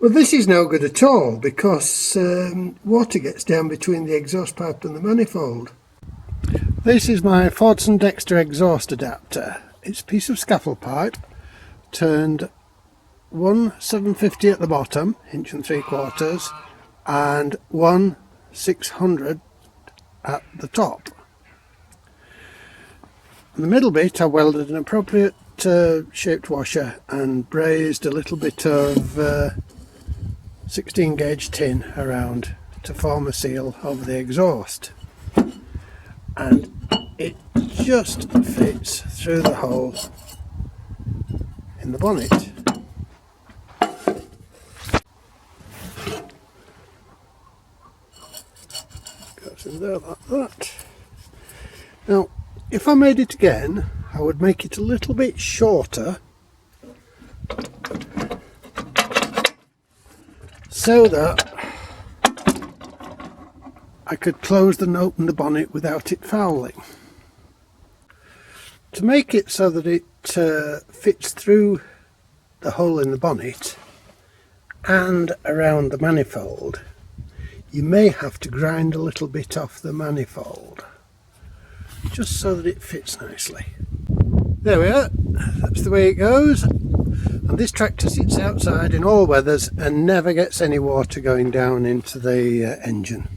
Well, this is no good at all because water gets down between the exhaust pipe and the manifold. This is my Fordson Dexta exhaust adapter. It's a piece of scaffold pipe turned 1 750 at the bottom, 1 3/4, and 1 600 at the top. In the middle bit I welded an appropriate shaped washer and brazed a little bit of 16 gauge tin around to form a seal over the exhaust, and it just fits through the hole in the bonnet. Goes in there like that. Now if I made it again, I would make it a little bit shorter so that I could close and open the bonnet without it fouling. To make it so that it fits through the hole in the bonnet and around the manifold, you may have to grind a little bit off the manifold just so that it fits nicely. There we are, that's the way it goes. And this tractor sits outside in all weathers and never gets any water going down into the engine.